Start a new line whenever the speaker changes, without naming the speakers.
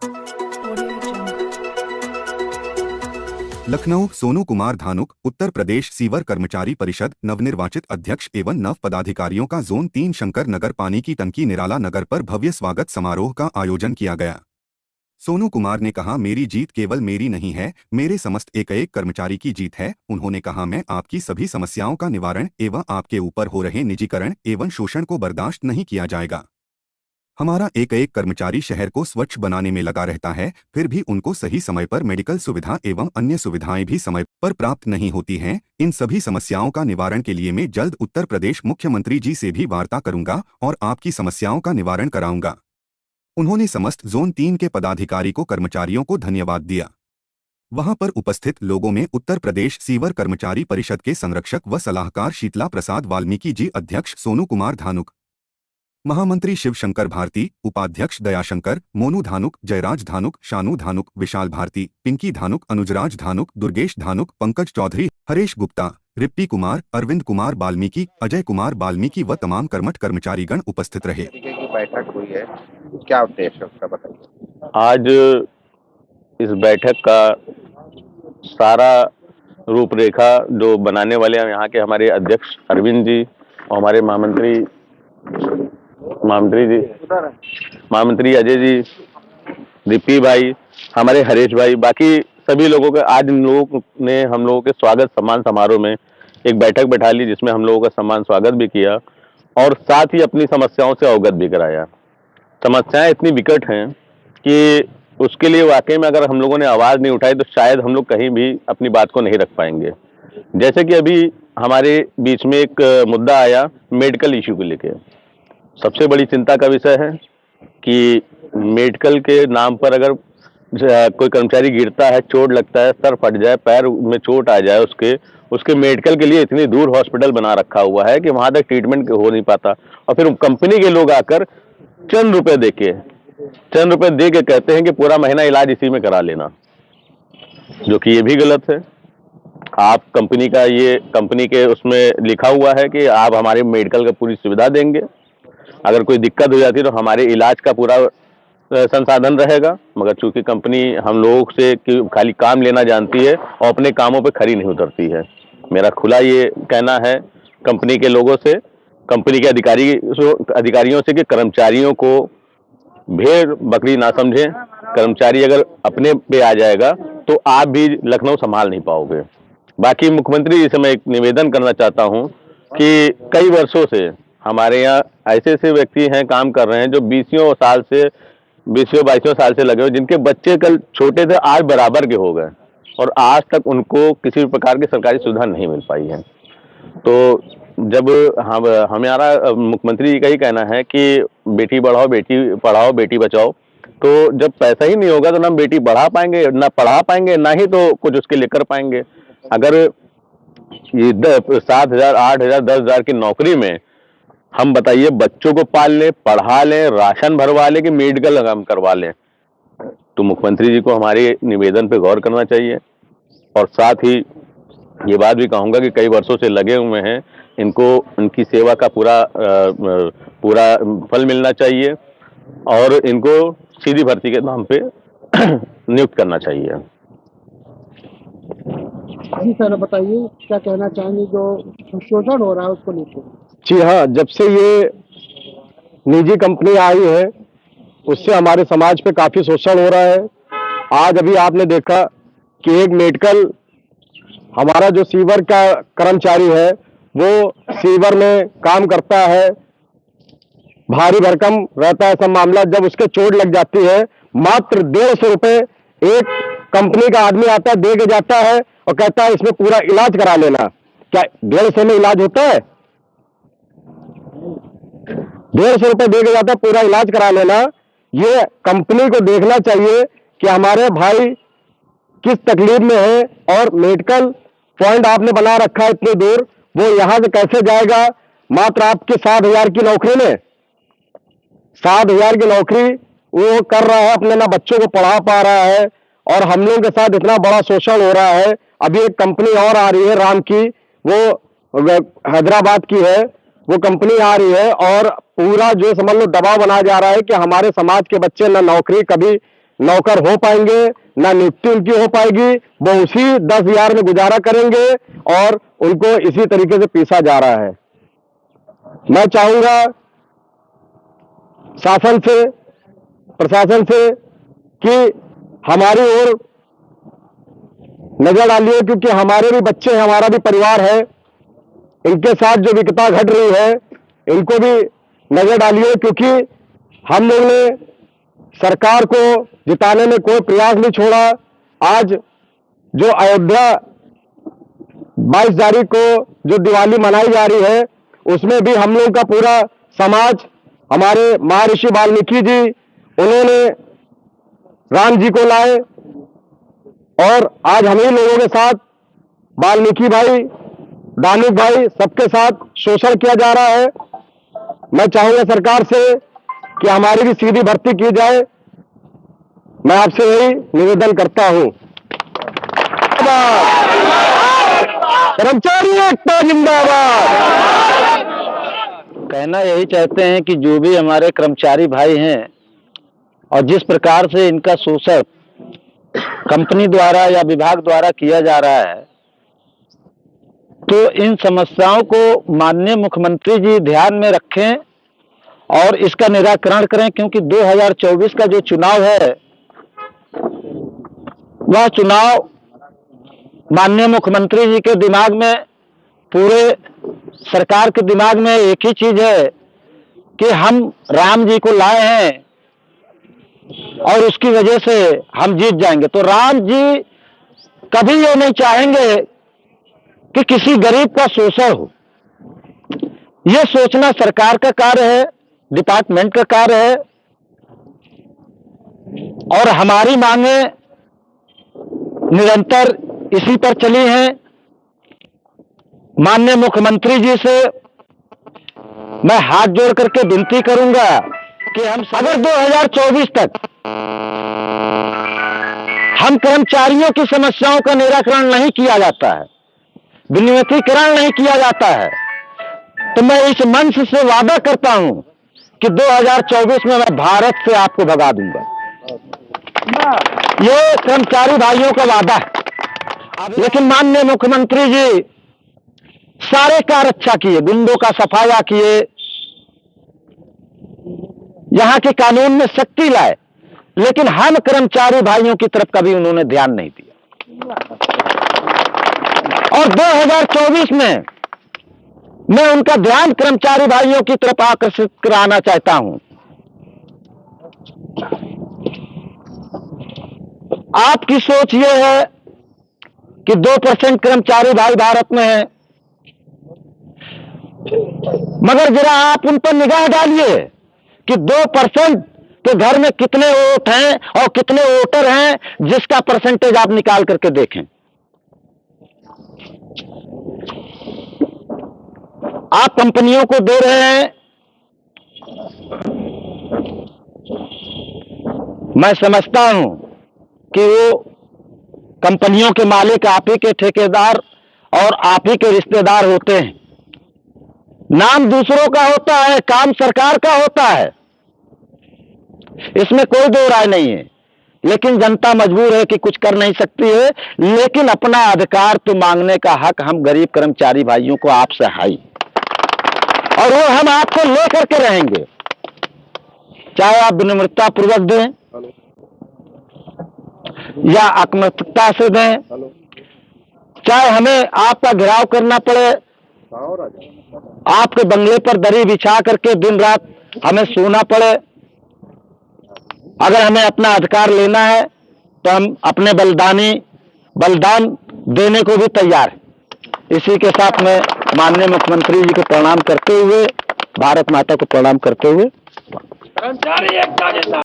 Audio Jungle.
Lucknow. Sonu Kumar Dhanuk Uttar Pradesh sewer कर्मचारी परिषद नवनिर्वाचित अध्यक्ष एवं नव पदाधिकारियों का जोन 3 शंकर नगर पानी की टंकी निराला नगर पर भव्य स्वागत समारोह का आयोजन किया गया। सोनू कुमार ने कहा, मेरी जीत केवल मेरी नहीं है, मेरे समस्त एक कर्मचारी की जीत है। उन्होंने कहा, मैं आपकी सभी समस्याओं का निवारण एवं आपके ऊपर हो रहे निजीकरण एवं शोषण को बर्दाश्त नहीं किया जाएगा। हमारा एक कर्मचारी शहर को स्वच्छ बनाने में लगा रहता है, फिर भी उनको सही समय पर मेडिकल सुविधा एवं अन्य सुविधाएं भी समय पर प्राप्त नहीं होती हैं। इन सभी समस्याओं का निवारण के लिए मैं जल्द उत्तर प्रदेश मुख्यमंत्री जी से भी वार्ता करूंगा और आपकी समस्याओं का निवारण कराऊंगा। उन्होंने समस्त जोन 3 के पदाधिकारी को कर्मचारियों को धन्यवाद दिया। वहां पर उपस्थित लोगों में उत्तर प्रदेश सीवर कर्मचारी परिषद के संरक्षक व सलाहकार शीतला प्रसाद वाल्मीकि जी, अध्यक्ष सोनू कुमार धानुक, महामंत्री शिव शंकर भारती, उपाध्यक्ष दयाशंकर, मोनू धानुक, जयराज धानुक, शानू धानुक, विशाल भारती, पिंकी धानुक, अनुजराज धानुक, दुर्गेश धानुक, पंकज चौधरी, हरेश गुप्ता, रिप्पी कुमार, अरविंद कुमार वाल्मीकि, अजय कुमार वाल्मीकि व तमाम कर्मठ कर्मचारीगण उपस्थित रहे।
तरीके की बैठक हुई है, क्या उद्देश्य है उसका बताइए।
आज इस बैठक का सारा रूपरेखा जो बनाने वाले हैं यहाँ के हमारे अध्यक्ष अरविंद जी और हमारे महामंत्री अजय जी, रिप्पी भाई, हमारे हरेश भाई, बाकी सभी लोगों के आज इन लोगों ने हम लोगों के स्वागत सम्मान समारोह में एक बैठक बैठा ली, जिसमें हम लोगों का सम्मान स्वागत भी किया और साथ ही अपनी समस्याओं से अवगत भी कराया। समस्याएं इतनी विकट हैं कि उसके लिए वाकई में अगर हम लोगों ने आवाज़ नहीं उठाई तो शायद हम लोग कहीं भी अपनी बात को नहीं रख पाएंगे। जैसे कि अभी हमारे बीच में एक मुद्दा आया मेडिकल इश्यू को लेके। सबसे बड़ी चिंता का विषय है कि मेडिकल के नाम पर अगर कोई कर्मचारी गिरता है, चोट लगता है, सर फट जाए, पैर में चोट आ जाए, उसके मेडिकल के लिए इतनी दूर हॉस्पिटल बना रखा हुआ है कि वहां तक ट्रीटमेंट हो नहीं पाता और फिर कंपनी के लोग आकर चंद रुपए दे के कहते हैं कि पूरा महीना इलाज इसी में करा लेना, जो कि ये भी गलत है। आप कंपनी के उसमें लिखा हुआ है कि आप हमारे मेडिकल का पूरी सुविधा देंगे, अगर कोई दिक्कत हो जाती है तो हमारे इलाज का पूरा संसाधन रहेगा, मगर चूंकि कंपनी हम लोगों से खाली काम लेना जानती है और अपने कामों पे खरी नहीं उतरती है। मेरा खुला ये कहना है कंपनी के लोगों से, कंपनी के अधिकारियों से कि कर्मचारियों को भेड़ बकरी ना समझें। कर्मचारी अगर अपने पे आ जाएगा तो आप भी लखनऊ संभाल नहीं पाओगे। बाकी मुख्यमंत्री जी से मैं एक निवेदन करना चाहता हूं कि कई वर्षों से हमारे यहाँ ऐसे व्यक्ति हैं, काम कर रहे हैं, जो 20 साल से लगे हुए, जिनके बच्चे कल छोटे थे आज बराबर के हो गए और आज तक उनको किसी भी प्रकार की सरकारी सुविधा नहीं मिल पाई है। तो जब हमारा मुख्यमंत्री जी का ही कहना है कि बेटी बढ़ाओ, बेटी पढ़ाओ, बेटी बचाओ, तो जब पैसा ही नहीं होगा तो ना बेटी बढ़ा पाएंगे, ना पढ़ा पाएंगे, ना ही तो कुछ उसके लिए कर पाएंगे। अगर ये 7,000, 8,000, 10,000 की नौकरी में हम बताइए बच्चों को पाल लें, पढ़ा लें, राशन भरवा लें कि मेडिकल हम करवा लें, तो मुख्यमंत्री जी को हमारे निवेदन पे गौर करना चाहिए। और साथ ही ये बात भी कहूँगा कि कई वर्षों से लगे हुए हैं, इनको उनकी सेवा का पूरा फल मिलना चाहिए और इनको सीधी भर्ती के नाम पे नियुक्त करना चाहिए।
जी सर, बताइए क्या कहना चाहेंगे जो शोषण हो रहा है उसको लेकर।
जी हाँ, जब से ये निजी कंपनी आई है उससे हमारे समाज पे काफी शोषण हो रहा है। आज अभी आपने देखा कि एक मेडिकल हमारा जो सीवर का कर्मचारी है वो सीवर में काम करता है, भारी भरकम रहता है सब मामला। जब उसके चोट लग जाती है मात्र 150 रुपए एक कंपनी का आदमी आता है, दे के जाता है और कहता है इसमें पूरा इलाज करा लेना। क्या 150 में इलाज होता है? 150 रुपए दे के जाता है पूरा इलाज करा लेना। ये कंपनी को देखना चाहिए कि हमारे भाई किस तकलीफ में है और मेडिकल पॉइंट आपने बना रखा है इतनी दूर, वो यहां से कैसे जाएगा? मात्र आपकी 7,000 की नौकरी में 7,000 की नौकरी वो कर रहा है, अपने ना बच्चों को पढ़ा पा रहा है और हम लोगों के साथ इतना बड़ा शोषण हो रहा है। अभी एक कंपनी और आ रही है राम की, वो हैदराबाद की है, वो कंपनी आ रही है और पूरा जो समझ लो दबाव बनाया जा रहा है कि हमारे समाज के बच्चे ना नौकरी कभी नौकर हो पाएंगे, ना नियुक्ति उनकी हो पाएगी। वो उसी 10,000 में गुजारा करेंगे और उनको इसी तरीके से पीसा जा रहा है। मैं चाहूंगा शासन से, प्रशासन से कि हमारी ओर नजर डालिए, क्योंकि हमारे भी बच्चे हैं, हमारा भी परिवार है। इनके साथ जो विकटता घट रही है इनको भी नजर डालिए, क्योंकि हम लोग ने सरकार को जिताने में कोई प्रयास नहीं छोड़ा। आज जो अयोध्या 22 तारीख को जो दिवाली मनाई जा रही है उसमें भी हम लोग का पूरा समाज, हमारे महर्षि वाल्मीकि जी, उन्होंने राम जी को लाए और आज हम ही लोगों के साथ वाल्मीकि भाई, दानुक भाई, सबके साथ शोषण किया जा रहा है। मैं चाहूंगा सरकार से कि हमारी भी सीधी भर्ती की जाए। मैं आपसे यही निवेदन करता हूं। कर्मचारी एकता जिंदाबाद।
कहना यही चाहते हैं कि जो भी हमारे कर्मचारी भाई हैं और जिस प्रकार से इनका शोषण कंपनी द्वारा या विभाग द्वारा किया जा रहा है, तो इन समस्याओं को माननीय मुख्यमंत्री जी ध्यान में रखें और इसका निराकरण करें, क्योंकि 2024 का जो चुनाव है वह चुनाव माननीय मुख्यमंत्री जी के दिमाग में, पूरे सरकार के दिमाग में एक ही चीज है कि हम राम जी को लाए हैं और उसकी वजह से हम जीत जाएंगे। तो राम जी कभी ये नहीं चाहेंगे कि किसी गरीब का शोषण हो। यह सोचना सरकार का कार्य है, डिपार्टमेंट का कार्य है। और हमारी मांगे निरंतर इसी पर चली हैं। माननीय मुख्यमंत्री जी से मैं हाथ जोड़ करके विनती करूंगा कि हम अगर 2024 तक हम कर्मचारियों की समस्याओं का निराकरण नहीं किया जाता है, विनियमितीकरण नहीं किया जाता है, तो मैं इस मंच से वादा करता हूं कि 2024 में मैं भारत से आपको भगा दूंगा। ये कर्मचारी भाइयों का वादा है। लेकिन माननीय मुख्यमंत्री जी सारे कार्य अच्छा किए, गुंडों का सफाया किए, यहां के कानून में सख्ती लाए, लेकिन हम कर्मचारी भाइयों की तरफ कभी उन्होंने ध्यान नहीं दिया। और 2024 में मैं उनका ध्यान कर्मचारी भाइयों की तरफ आकर्षित कराना चाहता हूं। आपकी सोच यह है कि 2% कर्मचारी भाई भारत में है, मगर जरा आप उन पर निगाह डालिए कि 2% के घर में कितने वोट हैं और कितने वोटर हैं, जिसका परसेंटेज आप निकाल करके देखें। आप कंपनियों को दे रहे हैं, मैं समझता हूं कि वो कंपनियों के मालिक आप ही के ठेकेदार और आप ही के रिश्तेदार होते हैं। नाम दूसरों का होता है, काम सरकार का होता है, इसमें कोई दो राय नहीं है। लेकिन जनता मजबूर है कि कुछ कर नहीं सकती है, लेकिन अपना अधिकार तो मांगने का हक हम गरीब कर्मचारी भाइयों को आपसे है, और वो हम आपको लेकर के रहेंगे। चाहे आप विनम्रता पूर्वक दें या आक्रामकता से दें, चाहे हमें आपका घेराव करना पड़े, आपके बंगले पर दरी बिछा करके दिन रात हमें सोना पड़े, अगर हमें अपना अधिकार लेना है तो हम अपने बलिदान देने को भी तैयार हैं। इसी के साथ में माननीय मुख्यमंत्री जी को प्रणाम करते हुए, भारत माता को प्रणाम करते हुए